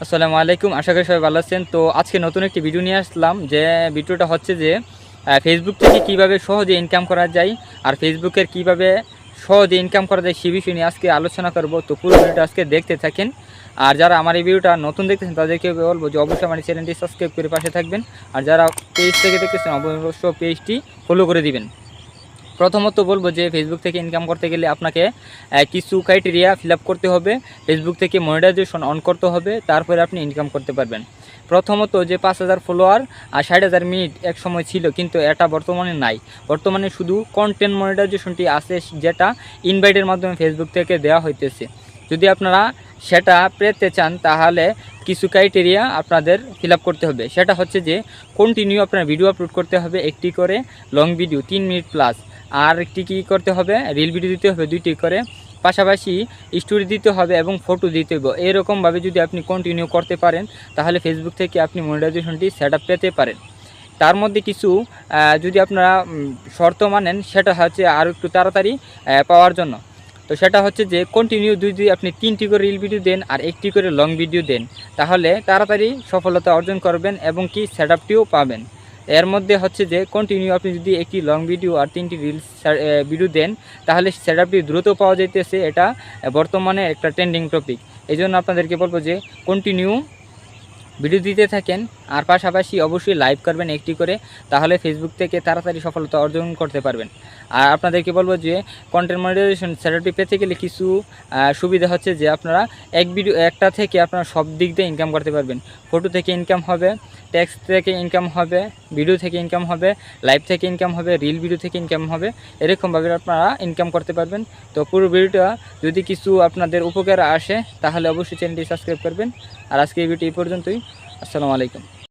আসসালামু আলাইকুম। আশা করি সবাই ভালো আছেন। তো আজকে নতুন একটি ভিডিও নিয়ে আসলাম, যে ভিডিওটা হচ্ছে যে ফেসবুক থেকে কিভাবে সহজে ইনকাম করা যায় আর ফেসবুকের কিভাবে সহজে ইনকাম করা যায় সেই বিষয় নিয়ে আজকে আলোচনা করব। তো পুরো ভিডিওটা আজকে দেখতে থাকেন। আর যারা আমার এই ভিডিওটা নতুন দেখতেছেন তাদেরকে বলবো যে অবশ্যই আমার চ্যানেলটি সাবস্ক্রাইব করে পাশে থাকবেন। আর যারা পেজ থেকে দেখতেছেন অবশ্যই পেজটি ফলো করে দিবেন। প্রথমত বলবো যে ফেসবুক থেকে ইনকাম করতে গেলে আপনাকে কিছু ক্রাইটেরিয়া ফিল আপ করতে হবে। ফেসবুক থেকে মনিটাইজেশন অন করতে হবে, তারপরে আপনি ইনকাম করতে পারবেন। প্রথমত যে 5,000 ফলোয়ার আর 60,000 মিনিট এক সময় ছিল, কিন্তু এটা বর্তমানে নাই। বর্তমানে শুধু কন্টেন্ট মনিটাইজেশনটি আছে, যেটা ইনভাইটের মাধ্যমে ফেসবুক থেকে দেওয়া হইতেছে। যদি আপনারা সেটা পেতে চান তাহলে কিছু ক্রাইটেরিয়া আপনাদের ফিল আপ করতে হবে। সেটা হচ্ছে যে কন্টিনিউ আপনার ভিডিও আপলোড করতে হবে, একটি করে লং ভিডিও 3 মিনিট প্লাস। আর একটি কী করতে হবে, রিল ভিডিও দিতে হবে 2টি করে, পাশাপাশি স্টোরি দিতে হবে এবং ফটো দিতে হবে। এরকমভাবে যদি আপনি কন্টিনিউ করতে পারেন তাহলে ফেসবুক থেকে আপনি মনিটাইজেশনটি সেট আপ পেতে পারেন। তার মধ্যে কিছু যদি আপনারা শর্ত মানেন, সেটা হচ্ছে আরও একটু তাড়াতাড়ি পাওয়ার জন্য। তো সেটা হচ্ছে যে কন্টিনিউ যদি আপনি 3টি করে রিল ভিডিও দেন আর একটি করে লং ভিডিও দেন, তাহলে তাড়াতাড়ি সফলতা অর্জন করবেন এবং কি সেট আপটিও পাবেন। এর মধ্যে হচ্ছে যে কন্টিনিউ আপনি যদি একটি লং ভিডিও আর 3টি রিলস ভিডিও দেন তাহলে সেট আপটি দ্রুত পাওয়া যাইতেছে। এটা বর্তমানে একটা ট্রেন্ডিং টপিক। এই জন্য আপনাদেরকে বলবো যে কন্টিনিউ ভিডিও দিতে থাকেন আর পাশাপাশি অবশ্যই লাইভ করবেন একটি করে, তাহলে ফেসবুক থেকে তাড়াতাড়ি সফলতা অর্জন করতে পারবেন। আর আপনাদেরকে বলবো যে কন্টেন্ট মনিটাইজেশন সেটআপটি পেতে গেলে কিছু সুবিধা হচ্ছে যে আপনারা একটা থেকে আপনারা সব দিক দিয়ে ইনকাম করতে পারবেন। ফটো থেকে ইনকাম হবে, টেক্সট থেকে ইনকাম হবে, ভিডিও থেকে ইনকাম হবে, লাইভ থেকে ইনকাম হবে, রিল ভিডিও থেকে ইনকাম হবে। এরকমভাবে আপনারা ইনকাম করতে পারবেন। তো পুরো ভিডিওটা যদি কিছু আপনাদের উপকার আসে তাহলে অবশ্যই চ্যানেলটি সাবস্ক্রাইব করবেন। আর আজকে এই ভিডিও এই পর্যন্তই। আসসালামু আলাইকুম।